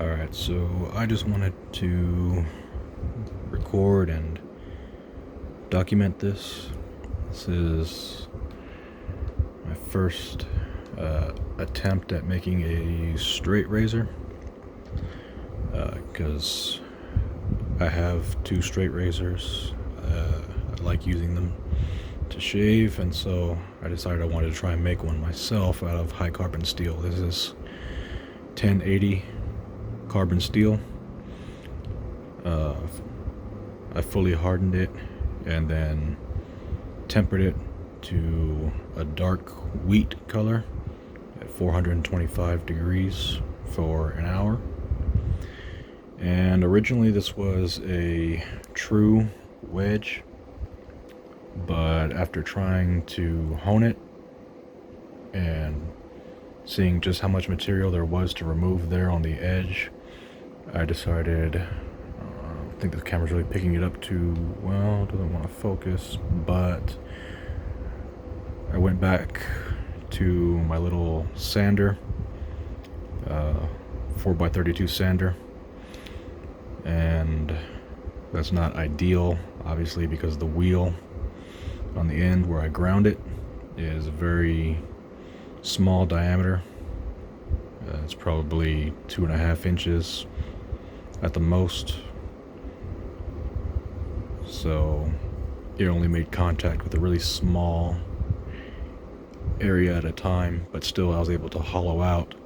Alright, so I just wanted to record and document this. This is my first attempt at making a straight razor, because I have two straight razors. I like using them to shave, and so I decided I wanted to try and make one myself out of high carbon steel. This is 1080 carbon steel. I fully hardened it and then tempered it to a dark wheat color at 425 degrees for an hour. And originally this was a true wedge, but after trying to hone it and seeing just how much material there was to remove there on the edge, I decided, I think the camera's really picking it up too well, doesn't want to focus, but I went back to my little sander, 4x32 sander, and that's not ideal, obviously, because the wheel on the end where I ground it is a very small diameter. It's probably 2.5 inches at the most, so it only made contact with a really small area at a time, but still I was able to hollow out.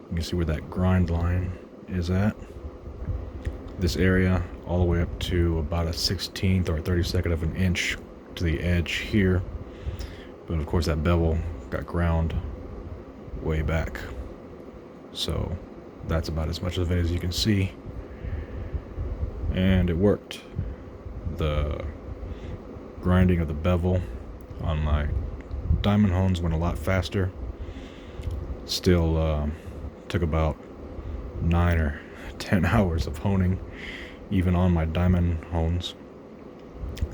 You can see where that grind line is at. This area all the way up to about a 16th or a 32nd of an inch to the edge here, but of course that bevel got ground way back, so that's about as much of it as you can see, and it worked. The grinding of the bevel on my diamond hones went a lot faster. Still took about 9 or 10 hours of honing, even on my diamond hones,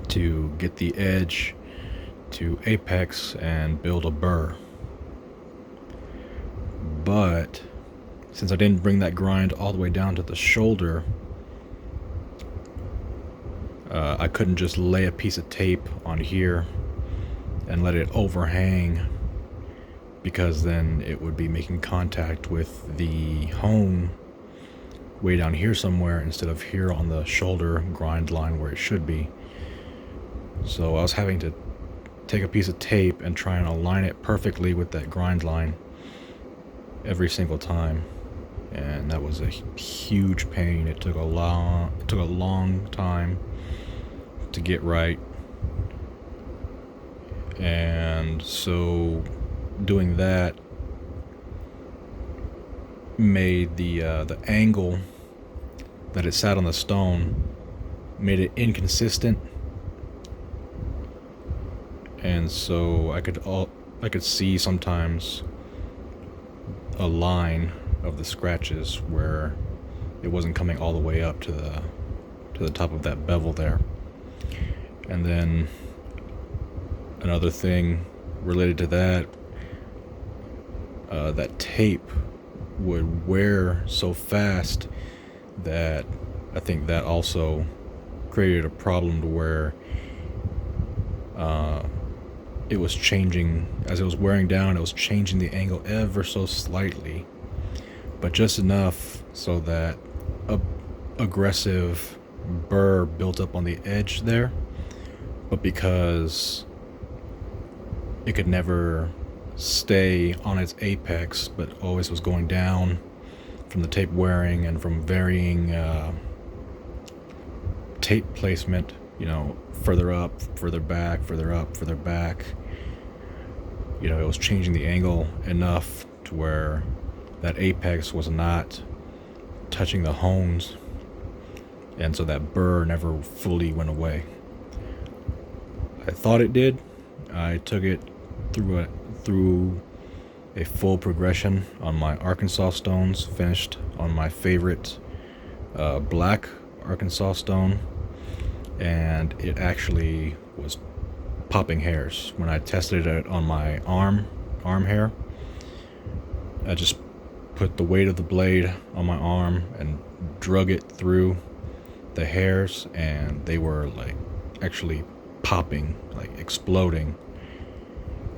to get the edge to apex and build a burr. But since I didn't bring that grind all the way down to the shoulder, I couldn't just lay a piece of tape on here and let it overhang, because then it would be making contact with the hone way down here somewhere instead of here on the shoulder grind line where it should be. So I was having to take a piece of tape and try and align it perfectly with that grind line every single time, and that was a huge pain. It took a long time to get right, and so doing that made the angle that it sat on the stone made it inconsistent, and so I could see sometimes a line of the scratches where it wasn't coming all the way up to the top of that bevel there. And then another thing related to that, that tape would wear so fast that I think that also created a problem to where it was changing, as it was wearing down, it was changing the angle ever so slightly, but just enough so that a aggressive burr built up on the edge there, but because it could never stay on its apex, but always was going down from the tape wearing and from varying tape placement, further up, further back, further up, further back. It was changing the angle enough to where that apex was not touching the hones, and so that burr never fully went away. I thought it did. I took it through a full progression on my Arkansas stones, finished on my favorite black Arkansas stone, and it actually was popping hairs. When I tested it on my arm hair, I just put the weight of the blade on my arm and drug it through the hairs, and they were like actually popping, like exploding.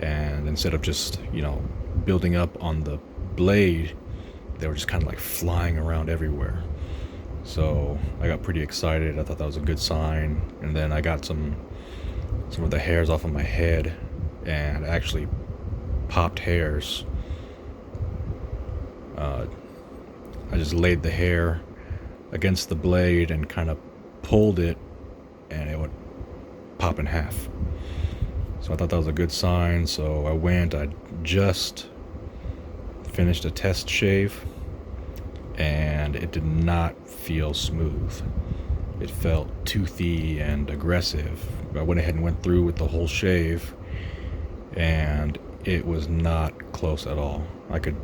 And instead of just, building up on the blade, they were just kind of like flying around everywhere. So I got pretty excited. I thought that was a good sign. And then I got some of the hairs off of my head, and actually popped hairs. I just laid the hair against the blade and kind of pulled it, and it would pop in half. So I thought that was a good sign. So I just finished a test shave, and it did not feel smooth. It felt toothy and aggressive. I went ahead and went through with the whole shave, and it was not close at all. I can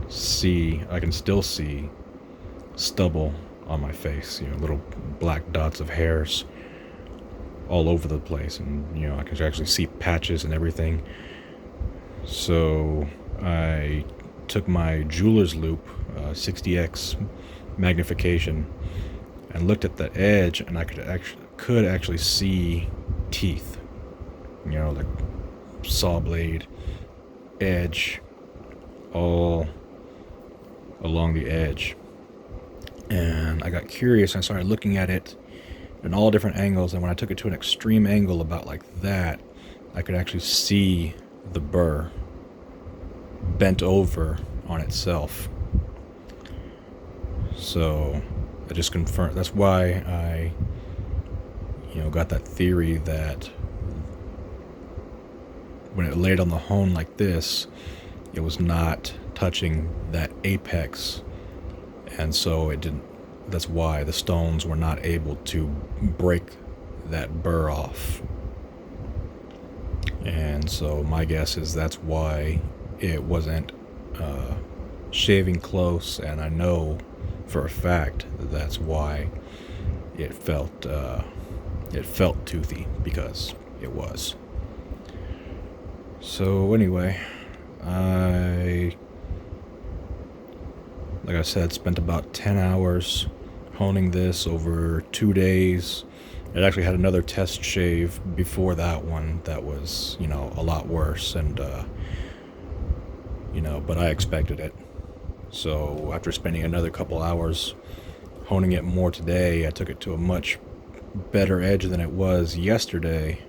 still see stubble on my face, little black dots of hairs all over the place, and I can actually see patches and everything. So I took my jeweler's loupe, 60x magnification, and looked at the edge, and I could actually see teeth, like saw blade edge all along the edge. And I got curious, and I started looking at it in all different angles, and when I took it to an extreme angle about like that, I could actually see the burr bent over on itself. So I just confirmed. That's why I got that theory that when it laid on the hone like this, it was not touching that apex, and so it didn't. That's why the stones were not able to break that burr off. And so my guess is that's why it wasn't shaving close, and I know for a fact that's why it felt toothy, because it was. So anyway, like I said, spent about 10 hours honing this over 2 days. It actually had another test shave before that one that was, a lot worse, and but I expected it. So after spending another couple hours honing it more today, I took it to a much better edge than it was yesterday.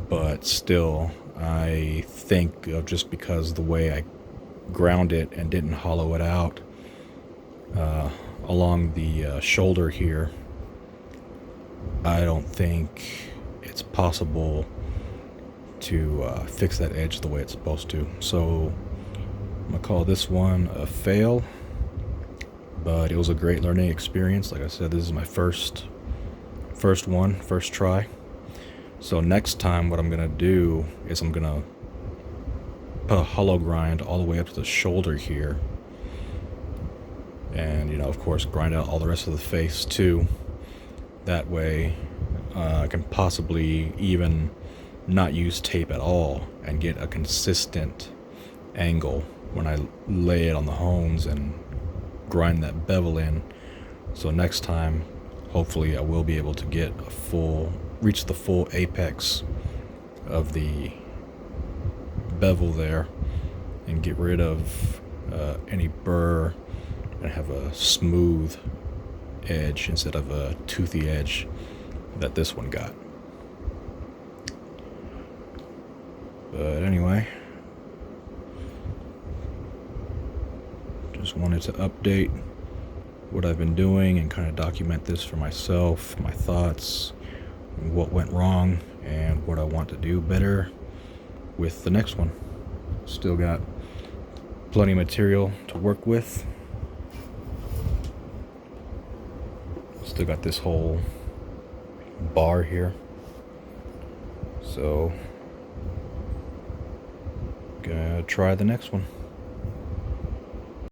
But still, I think of just because the way I ground it and didn't hollow it out along the shoulder here, I don't think it's possible to fix that edge the way it's supposed to. So I'm gonna call this one a fail, but it was a great learning experience. Like I said, this is my first try. So next time what I'm gonna do is I'm gonna put a hollow grind all the way up to the shoulder here, and of course grind out all the rest of the face too. That way I can possibly even not use tape at all and get a consistent angle when I lay it on the hones and grind that bevel in. So next time, hopefully I will be able to get reach the full apex of the bevel there and get rid of any burr and have a smooth edge instead of a toothy edge that this one got. But anyway, just wanted to update what I've been doing and kind of document this for myself, my thoughts, what went wrong, and what I want to do better with the next one. Still got plenty of material to work with. Still got this whole bar here. So, gonna try the next one.